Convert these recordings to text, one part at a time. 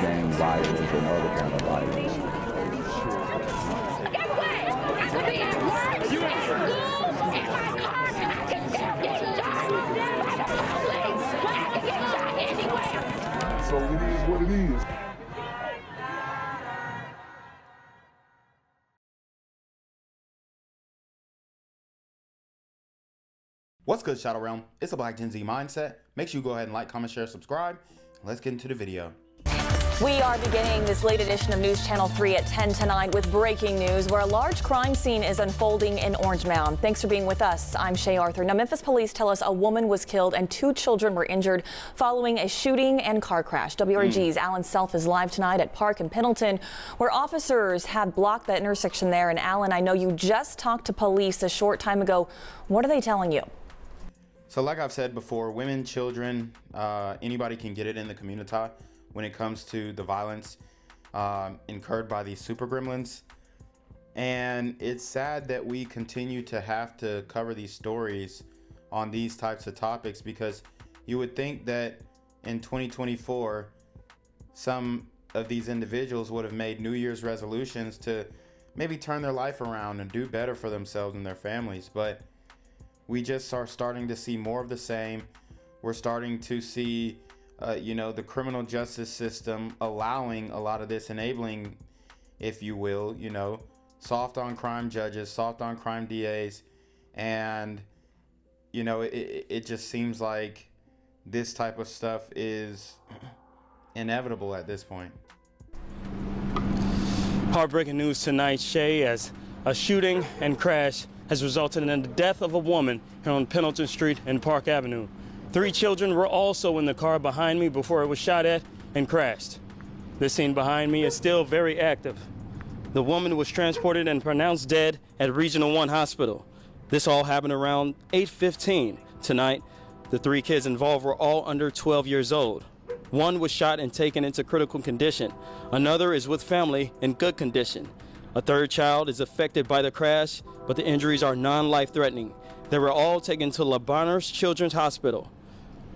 gang violence and other kind of violence. Get away! I could be at work, at school, in my car, and I can still get shot by the police. But I can get shot anywhere. So it is what it is. What's good, Shadow Realm? It's a Black Gen Z Mindset. Make sure you go ahead and like, comment, share, subscribe. Let's get into the video. We are beginning this late edition of News Channel 3 at 10 tonight with breaking news where a large crime scene is unfolding in Orange Mound. Thanks for being with us. I'm Shay Arthur. Now, Memphis police tell us a woman was killed and 2 children were injured following a shooting and car crash. WREG's Alan Self is live tonight at Park in Pendleton, where officers have blocked that intersection there. And Alan, I know you just talked to police a short time ago. What are they telling you? So like I've said before, women, children, anybody can get it in the community when it comes to the violence incurred by these super gremlins. And it's sad that we continue to have to cover these stories on these types of topics, because you would think that in 2024, some of these individuals would have made New Year's resolutions to maybe turn their life around and do better for themselves and their families. But we just are starting to see more of the same. We're starting to see, the criminal justice system allowing a lot of this, enabling, if you will, soft on crime judges, soft on crime DAs. And, it just seems like this type of stuff is inevitable at this point. Heartbreaking news tonight, Shay, as a shooting and crash has resulted in the death of a woman here on Pendleton Street and Park Avenue. 3 children were also in the car behind me before it was shot at and crashed. This scene behind me is still very active. The woman was transported and pronounced dead at Regional 1 Hospital. This all happened around 8:15 tonight. The 3 kids involved were all under 12 years old. One was shot and taken into critical condition. Another is with family in good condition. A 3rd child is affected by the crash, but the injuries are non-life-threatening. They were all taken to LeBonners Children's Hospital.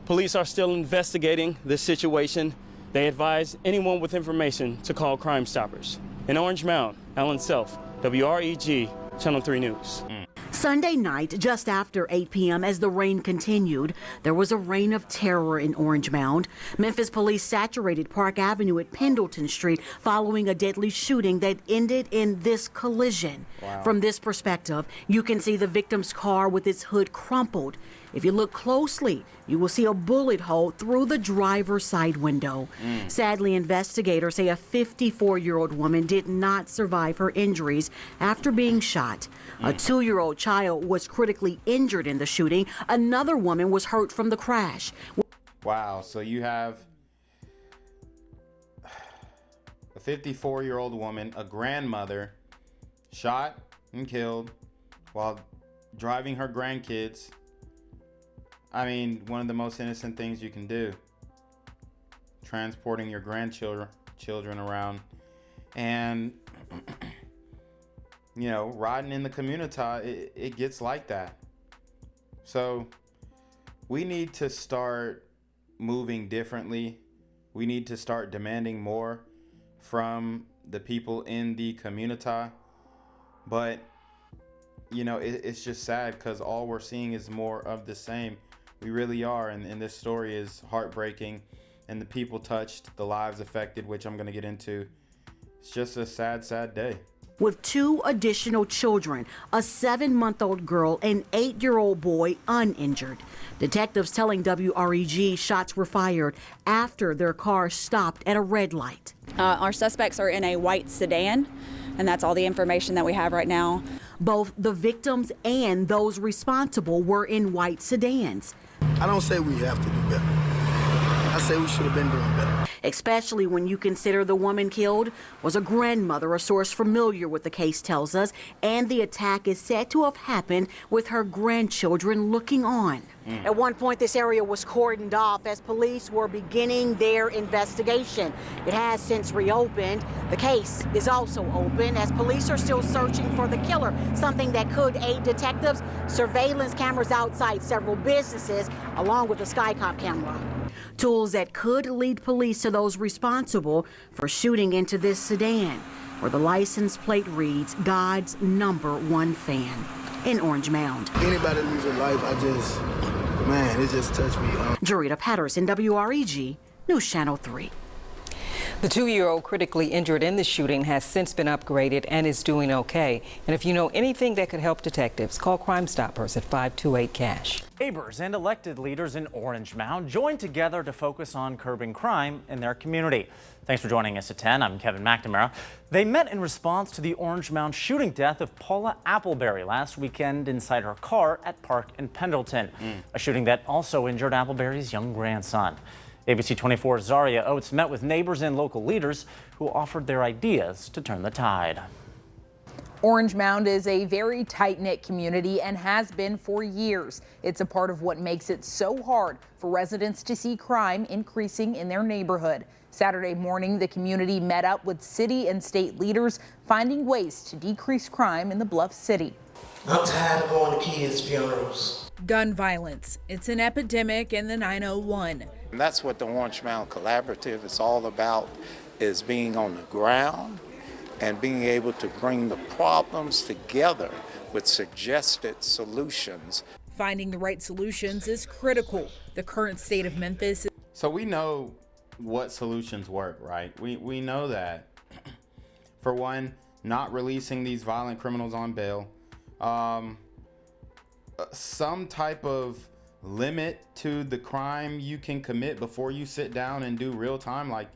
Police are still investigating this situation. They advise anyone with information to call Crime Stoppers. In Orange Mound, Alan Self, WREG, Channel 3 News. Sunday night, just after 8 p.m., as the rain continued, there was a reign of terror in Orange Mound. Memphis police saturated Park Avenue at Pendleton Street following a deadly shooting that ended in this collision. Wow. From this perspective, you can see the victim's car with its hood crumpled. If you look closely, you will see a bullet hole through the driver's side window. Sadly, investigators say a 54-year-old woman did not survive her injuries after being shot. A 2-year-old child was critically injured in the shooting. Another woman was hurt from the crash. Wow, so you have a 54-year-old woman, a grandmother, shot and killed while driving her grandkids. I mean, one of the most innocent things you can do, transporting your grandchildren around, and riding in the community, it gets like that. So we need to start moving differently. We need to start demanding more from the people in the community. But it's just sad because all we're seeing is more of the same. We really are, and this story is heartbreaking, and the people touched, the lives affected, which I'm going to get into. It's just a sad, sad day. With 2 additional children, a 7-month-old girl and 8-year-old boy uninjured. Detectives telling WREG shots were fired after their car stopped at a red light. Our suspects are in a white sedan, and that's all the information that we have right now. Both the victims and those responsible were in white sedans. I don't say we have to do better. I say we should have been doing better. Especially when you consider the woman killed was a grandmother, a source familiar with the case tells us, and the attack is said to have happened with her grandchildren looking on. At one point, this area was cordoned off as police were beginning their investigation. It has since reopened. The case is also open as police are still searching for the killer, something that could aid detectives. Surveillance cameras outside several businesses, along with a Skycop camera. Tools that could lead police to those responsible for shooting into this sedan, where the license plate reads God's #1 fan in Orange Mound. Anybody lose their life, it just touched me. Jarita Patterson, WREG, News Channel 3. The 2-year-old critically injured in the shooting has since been upgraded and is doing okay. And if you know anything that could help detectives, call Crime Stoppers at 528-CASH. Neighbors and elected leaders in Orange Mound joined together to focus on curbing crime in their community. Thanks for joining us at 10. I'm Kevin McNamara. They met in response to the Orange Mound shooting death of Paula Appleberry last weekend inside her car at Park in Pendleton, a shooting that also injured Appleberry's young grandson. ABC 24's Zaria Oates met with neighbors and local leaders who offered their ideas to turn the tide. Orange Mound is a very tight-knit community and has been for years. It's a part of what makes it so hard for residents to see crime increasing in their neighborhood. Saturday morning, the community met up with city and state leaders, finding ways to decrease crime in the Bluff City. I'm tired of going to kids' funerals. Gun violence. It's an epidemic in the 901. And that's what the Orange Mound Collaborative is all about, is being on the ground and being able to bring the problems together with suggested solutions. Finding the right solutions is critical. The current state of Memphis. So we know what solutions work, right? We know that. For one, not releasing these violent criminals on bail. Some type of limit to the crime you can commit before you sit down and do real time. Like,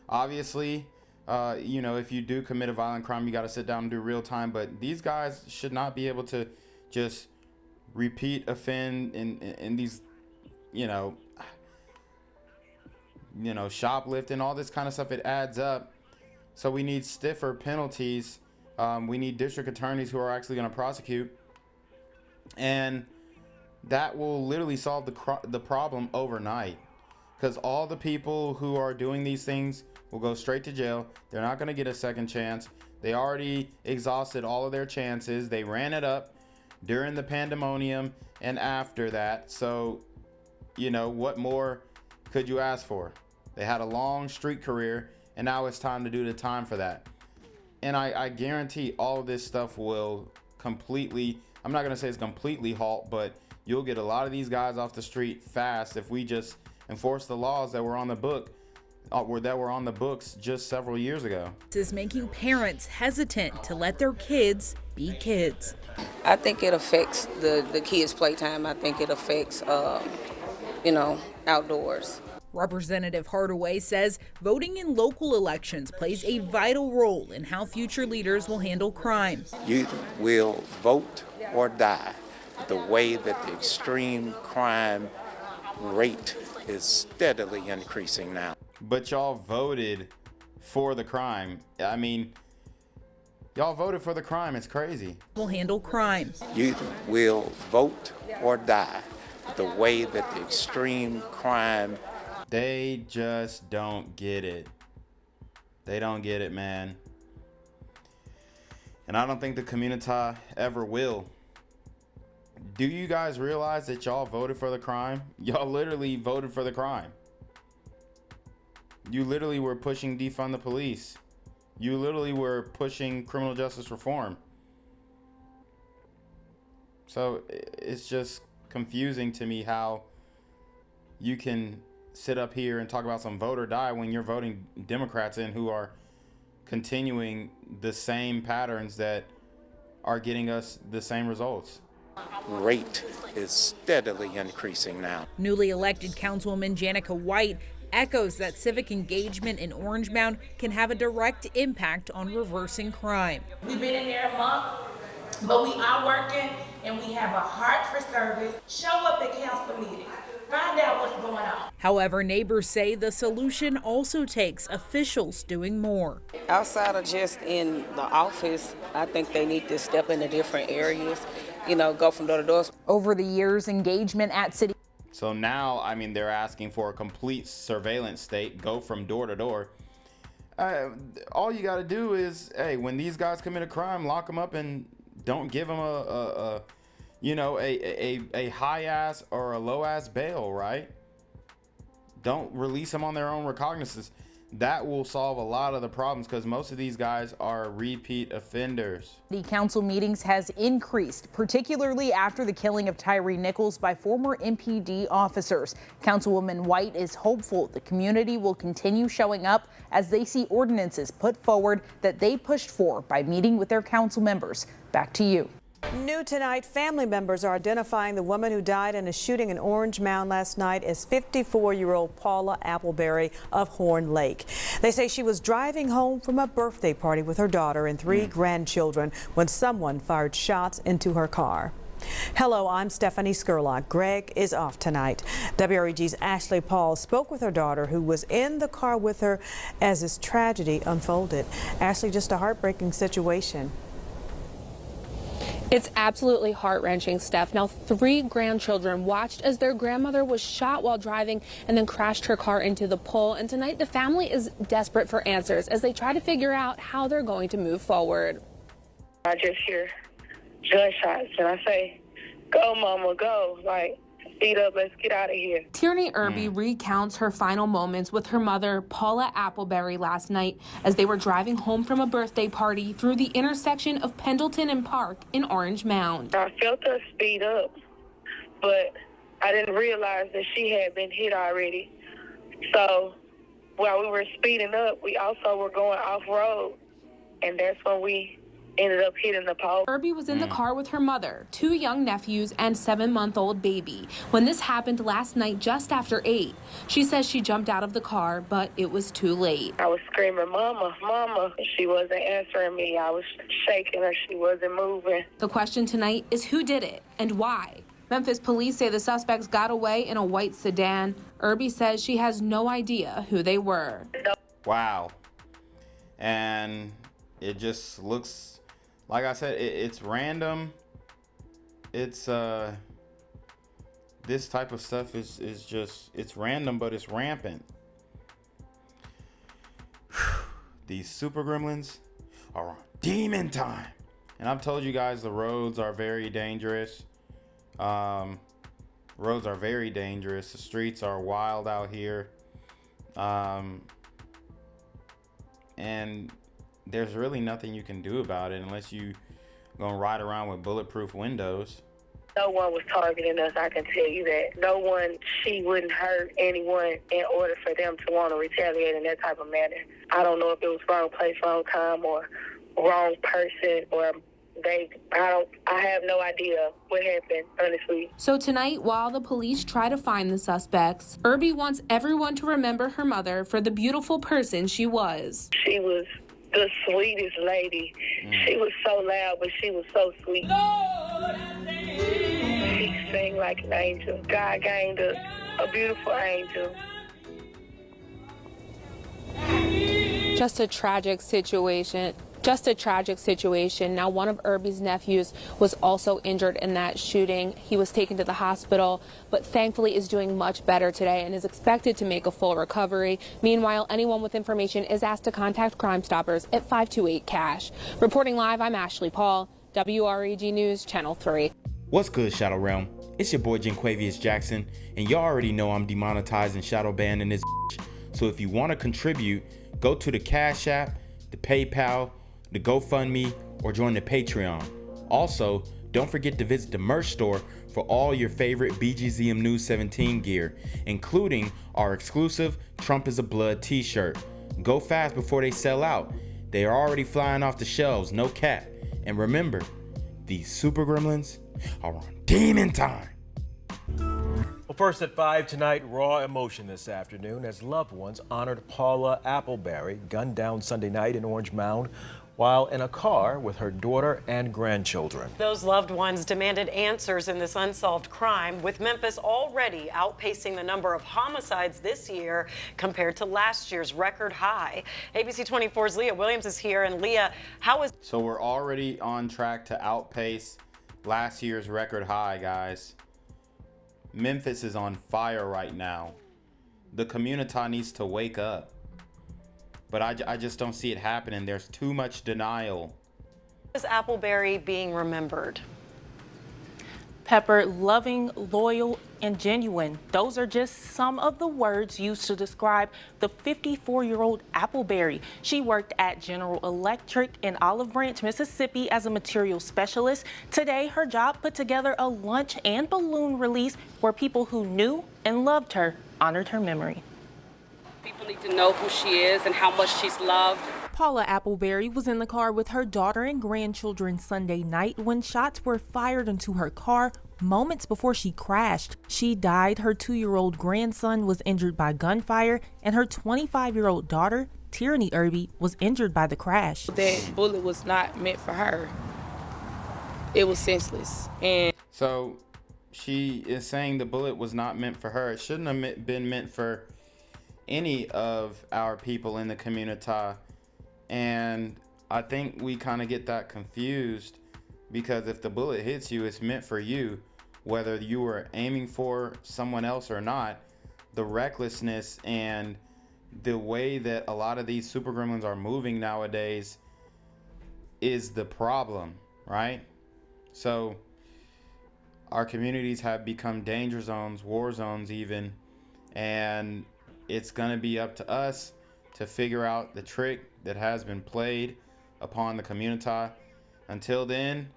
obviously, if you do commit a violent crime, you got to sit down and do real time. But these guys should not be able to just repeat offend in these, shoplifting, all this kind of stuff. It adds up. So we need stiffer penalties. We need district attorneys who are actually going to prosecute. And that will literally solve the problem overnight, because all the people who are doing these things will go straight to jail. They're not going to get a second chance. They already exhausted all of their chances. They ran it up during the pandemonium and after that. So, what more could you ask for? They had a long street career, and now it's time to do the time for that. And I guarantee all of this stuff will completely, I'm not going to say it's completely halt, but you'll get a lot of these guys off the street fast if we just enforce the laws that were on the books just several years ago. This is making parents hesitant to let their kids be kids. I think it affects the kids' playtime. I think it affects, outdoors. Representative Hardaway says voting in local elections plays a vital role in how future leaders will handle crime. You will vote or die. The way that the extreme crime rate is steadily increasing now. But y'all voted for the crime. I mean, y'all voted for the crime. It's crazy. Will handle crime. You will vote or die. The way that the extreme crime. They just don't get it. They don't get it, man. And I don't think the community ever will. Do you guys realize that y'all voted for the crime? Y'all literally voted for the crime. You literally were pushing defund the police. You literally were pushing criminal justice reform. So it's just confusing to me how you can sit up here and talk about some vote or die when you're voting Democrats in who are continuing the same patterns that are getting us the same results. Rate is steadily increasing now. Newly elected Councilwoman Janica White echoes that civic engagement in Orange Mound can have a direct impact on reversing crime. We've been in there a month, but we are working and we have a heart for service. Show up at council meetings. Find out what's going on. However, neighbors say the solution also takes officials doing more. Outside of just in the office, I think they need to step into different areas, go from door to door. Over the years, engagement at city. So now, they're asking for a complete surveillance state, go from door to door. All you got to do is, when these guys commit a crime, lock them up and don't give them a high ass or a low ass bail, right? don't release them on their own recognizance. That will solve a lot of the problems because most of these guys are repeat offenders. The council meetings has increased, particularly after the killing of Tyree Nichols by former MPD officers. Councilwoman White is hopeful the community will continue showing up as they see ordinances put forward that they pushed for by meeting with their council members. Back to you. New tonight, family members are identifying the woman who died in a shooting in Orange Mound last night as 54-year-old Paula Appleberry of Horn Lake. They say she was driving home from a birthday party with her daughter and 3 grandchildren when someone fired shots into her car. Hello, I'm Stephanie Skurlock. Greg is off tonight. WREG's Ashley Paul spoke with her daughter, who was in the car with her as this tragedy unfolded. Ashley, just a heartbreaking situation. It's absolutely heart-wrenching, Steph. Now, 3 grandchildren watched as their grandmother was shot while driving and then crashed her car into the pole. And tonight, the family is desperate for answers as they try to figure out how they're going to move forward. I just hear gunshots and I say, "Go, Mama, go!" Like, speed up, let's get out of here. Tierney Irby recounts her final moments with her mother, Paula Appleberry, last night as they were driving home from a birthday party through the intersection of Pendleton and Park in Orange Mound. I felt her speed up, but I didn't realize that she had been hit already. So while we were speeding up, we also were going off-road, and that's when we ended up hitting the pole. Irby was in the car with her mother, 2 young nephews, and 7-month-old baby when this happened last night just after 8. She says she jumped out of the car, but it was too late. I was screaming, "Mama, Mama." She wasn't answering me. I was shaking her. She wasn't moving. The question tonight is who did it and why? Memphis police say the suspects got away in a white sedan. Irby says she has no idea who they were. Wow. And it just looks, like I said, it's random. It's this type of stuff is just, it's random, but it's rampant. These super gremlins are on demon time. And I've told you guys the roads are very dangerous. Roads are very dangerous. The streets are wild out here. And there's really nothing you can do about it unless you gonna ride around with bulletproof windows. No one was targeting us, I can tell you that. No one, she wouldn't hurt anyone in order for them to want to retaliate in that type of manner. I don't know if it was wrong place, wrong time, or wrong person, or I have no idea what happened, honestly. So tonight, while the police try to find the suspects, Irby wants everyone to remember her mother for the beautiful person she was. She was the sweetest lady. She was so loud, but she was so sweet. She sang like an angel. God gained a beautiful angel. Just a tragic situation. Now, one of Irby's nephews was also injured in that shooting. He was taken to the hospital, but thankfully is doing much better today and is expected to make a full recovery. Meanwhile, anyone with information is asked to contact Crime Stoppers at 528-CASH. Reporting live, I'm Ashley Paul, WREG News, Channel 3. What's good, Shadow Realm? It's your boy Jenquavius Jackson, and y'all already know I'm demonetized and shadow banned in this bitch. So if you want to contribute, go to the Cash App, the PayPal, the GoFundMe, or join the Patreon. Also, don't forget to visit the merch store for all your favorite BGZM News 17 gear, including our exclusive Trump is a Blood t-shirt. Go fast before they sell out. They are already flying off the shelves, no cap. And remember, these super gremlins are on demon time. Well, first at 5 tonight, raw emotion this afternoon as loved ones honored Paula Appleberry, gunned down Sunday night in Orange Mound while in a car with her daughter and grandchildren. Those loved ones demanded answers in this unsolved crime, with Memphis already outpacing the number of homicides this year compared to last year's record high. ABC 24's Leah Williams is here. And Leah, how is... So we're already on track to outpace last year's record high, guys. Memphis is on fire right now. The community needs to wake up. But I just don't see it happening. There's too much denial. Is Appleberry being remembered? Pepper, loving, loyal, and genuine. Those are just some of the words used to describe the 54-year-old Appleberry. She worked at General Electric in Olive Branch, Mississippi as a materials specialist. Today, her job put together a lunch and balloon release where people who knew and loved her honored her memory. People need to know who she is and how much she's loved. Paula Appleberry was in the car with her daughter and grandchildren Sunday night when shots were fired into her car moments before she crashed. She died. Her 2-year-old grandson was injured by gunfire, and her 25-year-old daughter, Tierney Irby, was injured by the crash. That bullet was not meant for her. It was senseless. And so she is saying the bullet was not meant for her. It shouldn't have been meant for any of our people in the community. And I think we kind of get that confused, because if the bullet hits you, it's meant for you, whether you were aiming for someone else or not. The recklessness and the way that a lot of these super gremlins are moving nowadays is the problem, right? So our communities have become danger zones, war zones even, and it's gonna be up to us to figure out the trick that has been played upon the community. Until then,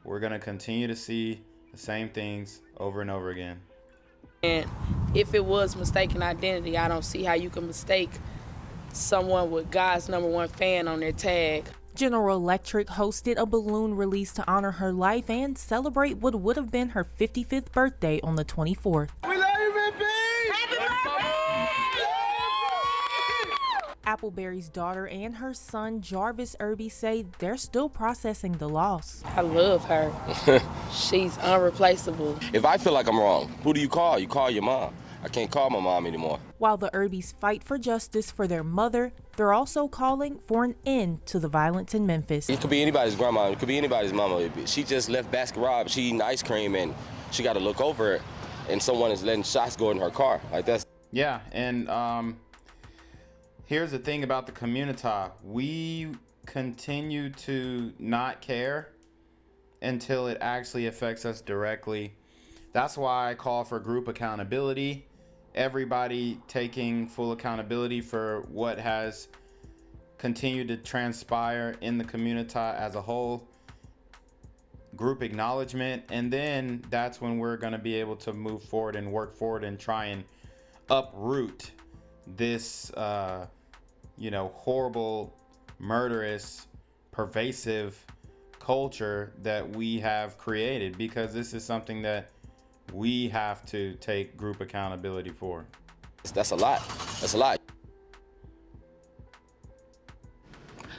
we're gonna continue to see the same things over and over again. And if it was mistaken identity, I don't see how you can mistake someone with God's #1 fan on their tag. General Electric hosted a balloon release to honor her life and celebrate what would have been her 55th birthday on the 24th. We love you, Memphis! Appleberry's daughter and her son Jarvis Irby say they're still processing the loss. I love her. She's unreplaceable. If I feel like I'm wrong, who do you call? You call your mom. I can't call my mom anymore. While the Irbys fight for justice for their mother, they're also calling for an end to the violence in Memphis. It could be anybody's grandma. It could be anybody's mama. She just left Baskin Robbins. She eating ice cream and she got to look over it, and someone is letting shots go in her car. Like that's. Yeah, and here's the thing about the community. We continue to not care until it actually affects us directly. That's why I call for group accountability. Everybody taking full accountability for what has continued to transpire in the community as a whole. Group acknowledgement, and then that's when we're going to be able to move forward and work forward and try and uproot this horrible, murderous, pervasive culture that we have created, because this is something that we have to take group accountability for. That's a lot. That's a lot.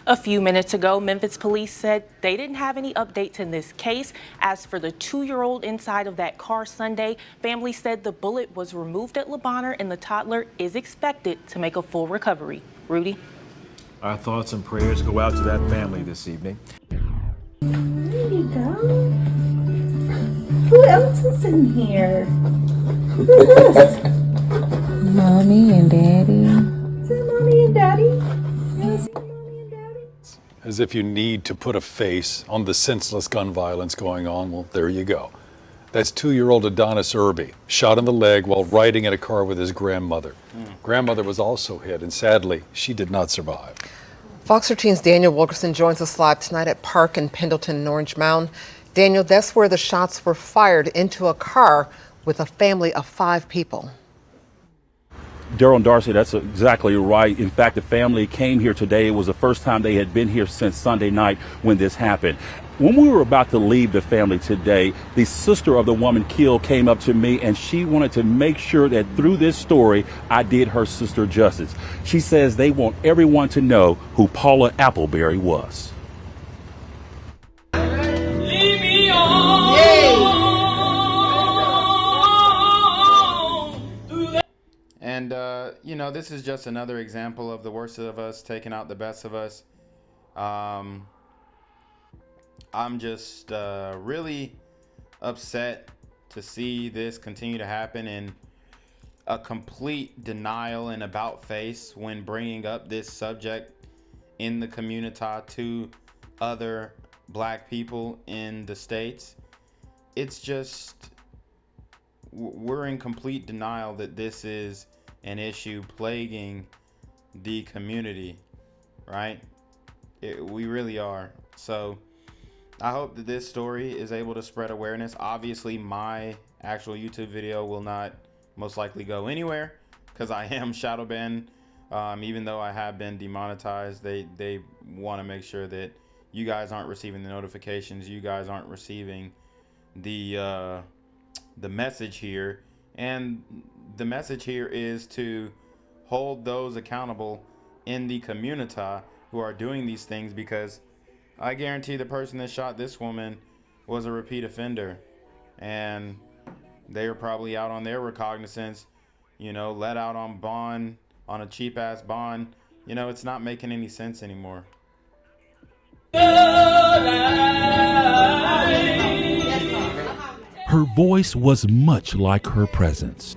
A few minutes ago, Memphis police said they didn't have any updates in this case. As for the 2-year-old inside of that car Sunday, family said the bullet was removed at Le Bonheur and the toddler is expected to make a full recovery. Rudy? Our thoughts and prayers go out to that family this evening. There you go. Who else is in here? Who's this? Mommy and Daddy. Is that Mommy and Daddy? Yes. As if you need to put a face on the senseless gun violence going on. Well, there you go. That's 2-year-old Odysse Irby, shot in the leg while riding in a car with his grandmother. Grandmother was also hit, and sadly, she did not survive. Fox 13's Daniel Wilkerson joins us live tonight at Park in Pendleton and Orange Mound. Daniel, that's where the shots were fired into a car with a family of 5 people. Daryl and Darcy, that's exactly right. In fact, the family came here today. It was the first time they had been here since Sunday night when this happened. When we were about to leave the family today, the sister of the woman killed came up to me, and she wanted to make sure that through this story, I did her sister justice. She says they want everyone to know who Paula Appleberry was. Leave me on. And, this is just another example of the worst of us taking out the best of us. I'm just really upset to see this continue to happen, and a complete denial and about face when bringing up this subject in the community to other black people in the States. it's just, we're in complete denial that this is an issue plaguing the community, right? We really are. So I hope that this story is able to spread awareness. Obviously, my actual YouTube video will not most likely go anywhere because I am shadow banned. Even though I have been demonetized, they want to make sure that you guys aren't receiving the notifications, you guys aren't receiving the message here. And the message here is to hold those accountable in the community who are doing these things, because I guarantee the person that shot this woman was a repeat offender, and they were probably out on their recognizance, you know, let out on bond, on a cheap ass bond. You know, it's not making any sense anymore. Her voice was much like her presence.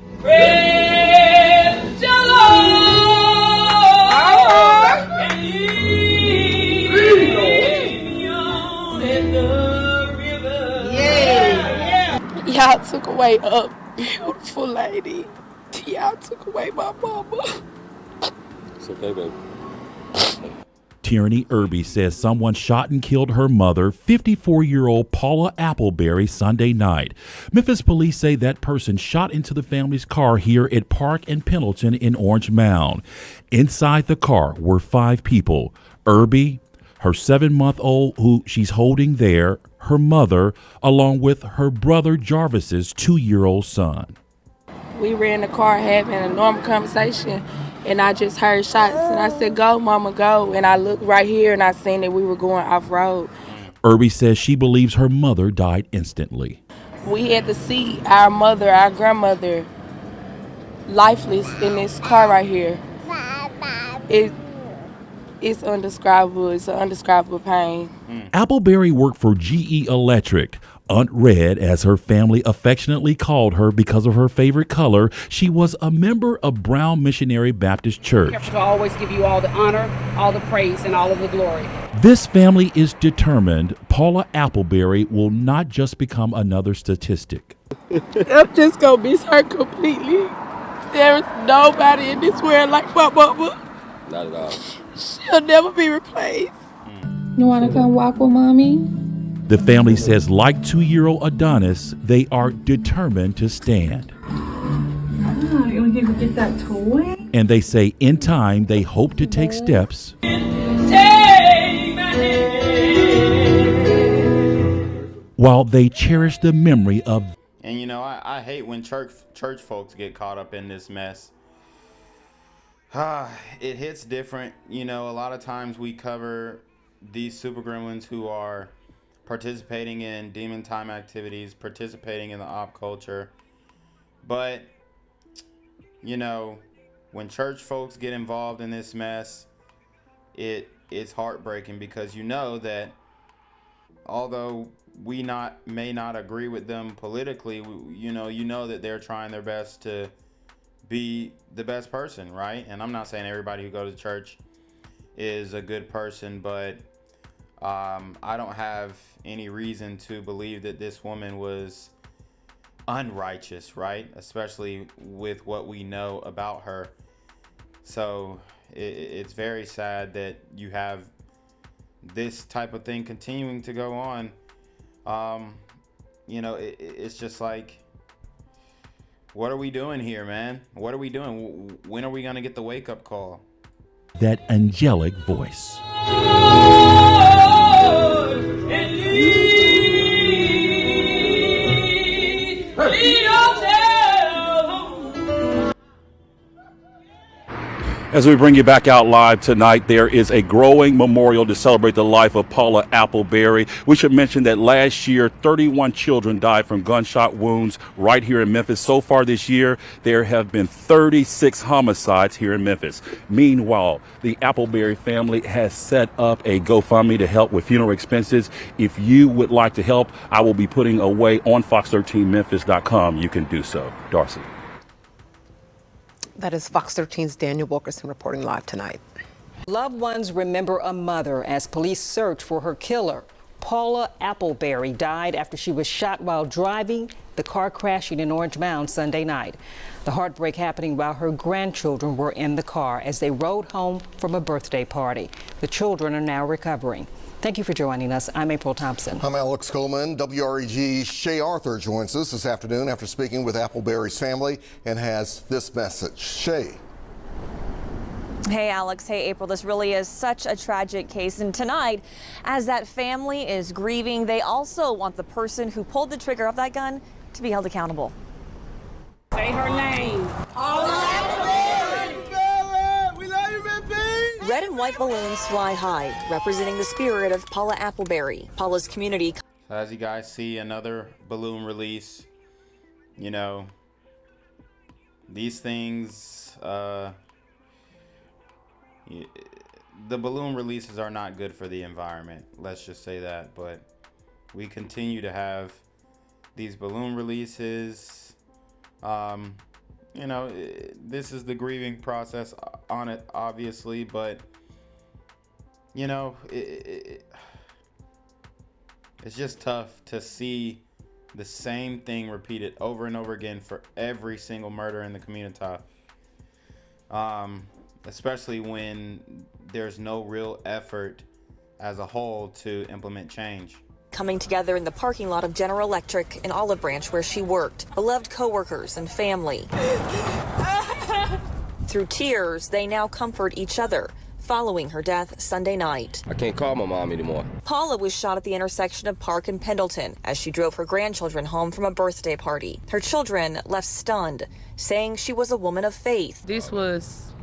Y'all took away a beautiful lady. Y'all took away my mama. It's okay, baby. Tierney Irby says someone shot and killed her mother, 54-year-old Paula Appleberry, Sunday night. Memphis police say that person shot into the family's car here at Park and Pendleton in Orange Mound. Inside the car were 5 people: Irby, her 7-month-old who she's holding there, her mother, along with her brother Jarvis's 2-year-old son. We were in the car having a normal conversation, and I just heard shots, and I said, "Go, mama, go." And I looked right here, and I seen that we were going off-road. Irby says she believes her mother died instantly. We had to see our mother, our grandmother, lifeless in this car right here. It's undescribable. It's an undescribable pain. Appleberry worked for GE Electric. Aunt Red, as her family affectionately called her because of her favorite color, she was a member of Brown Missionary Baptist Church. To always give you all the honor, all the praise, and all of the glory. This family is determined Paula Appleberry will not just become another statistic. I'm just gonna miss her completely. There's nobody in this world like my mama. Not at all. She'll never be replaced. You want to come walk with mommy? The family says, like 2-year-old Odysse, they are determined to stand. You want to get that toy? And they say in time, they hope to take steps while they cherish the memory of. And you know, I hate when church folks get caught up in this mess. It hits different. You know, a lot of times we cover these super gremlins who are participating in demon time activities, participating in the op culture. But, you know, when church folks get involved in this mess, it's heartbreaking, because you know that although we may not agree with them politically, you know that they're trying their best to be the best person, right? And I'm not saying everybody who goes to church is a good person, but I don't have any reason to believe that this woman was unrighteous, right? Especially with what we know about her. So it's very sad that you have this type of thing continuing to go on. You know, it's just like, what are we doing here, man? What are we doing? When are we going to get the wake-up call? That angelic voice. As we bring you back out live tonight, there is a growing memorial to celebrate the life of Paula Appleberry. We should mention that last year, 31 children died from gunshot wounds right here in Memphis. So far this year, there have been 36 homicides here in Memphis. Meanwhile, the Appleberry family has set up a GoFundMe to help with funeral expenses. If you would like to help, I will be putting away on fox13memphis.com. You can do so. Darcy. That is Fox 13's Daniel Wilkerson reporting live tonight. Loved ones remember a mother as police search for her killer. Paula Appleberry died after she was shot while driving, the car crashing in Orange Mound Sunday night. The heartbreak happening while her grandchildren were in the car as they rode home from a birthday party. The children are now recovering. Thank you for joining us. I'm April Thompson. I'm Alex Coleman. WREG's Shay Arthur joins us this afternoon after speaking with Appleberry's family and has this message. Shay. Hey, Alex. Hey, April. This really is such a tragic case. And tonight, as that family is grieving, they also want the person who pulled the trigger of that gun to be held accountable. Say her name. Paula We love you, Memphis! Red and white balloons fly high, representing the spirit of Paula Appleberry. Paula's community. As you guys see, another balloon release. You know, these things, the balloon releases are not good for the environment. Let's just say that. But we continue to have these balloon releases. You know, this is the grieving process on it, obviously, but you know, it's just tough to see the same thing repeated over and over again for every single murder in the community. Especially when there's no real effort as a whole to implement change. Coming together in the parking lot of General Electric in Olive Branch where she worked, beloved coworkers and family. Through tears, they now comfort each other following her death Sunday night. I can't call my mom anymore. Paula was shot at the intersection of Park and Pendleton as she drove her grandchildren home from a birthday party. Her children left stunned, saying she was a woman of faith. This was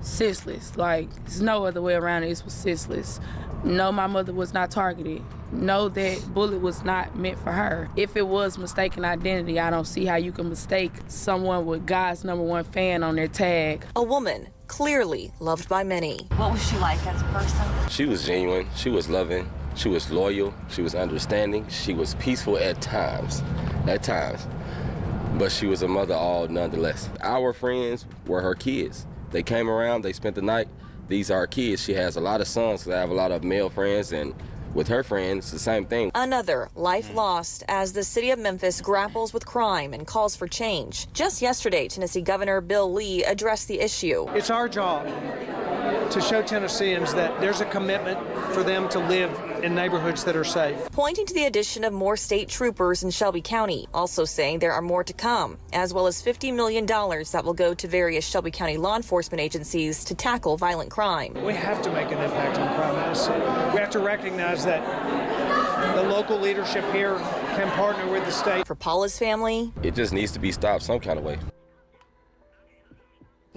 senseless. Like, there's no other way around it. This was senseless. No, my mother was not targeted. No, that bullet was not meant for her. If it was mistaken identity, I don't see how you can mistake someone with God's #1 fan on their tag. A woman clearly loved by many. What was she like as a person? She was genuine. She was loving. She was loyal. She was understanding. She was peaceful at times. But she was a mother all nonetheless. Our friends were her kids. They came around, they spent the night. These are her kids. She has a lot of sons, because I have a lot of male friends, and with her friends, the same thing. Another life lost as the city of Memphis grapples with crime and calls for change. Just yesterday, Tennessee Governor Bill Lee addressed the issue. It's our job to show Tennesseans that there's a commitment for them to live in neighborhoods that are safe. Pointing to the addition of more state troopers in Shelby County, also saying there are more to come, as well as $50 million that will go to various Shelby County law enforcement agencies to tackle violent crime. We have to make an impact on crime in this city. We have to recognize that the local leadership here can partner with the state. For Paula's family, it just needs to be stopped some kind of way.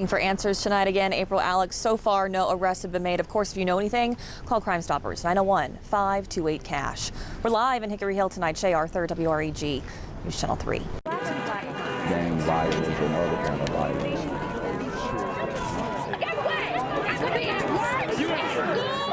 For answers tonight again, April, Alex, so far no arrests have been made. Of course, if you know anything, call Crime Stoppers 901-528-CASH. We're live in Hickory Hill tonight. Shay Arthur, WREG, News Channel 3. Gang violence and other kind of violence. Guess what? I could be at work, at school,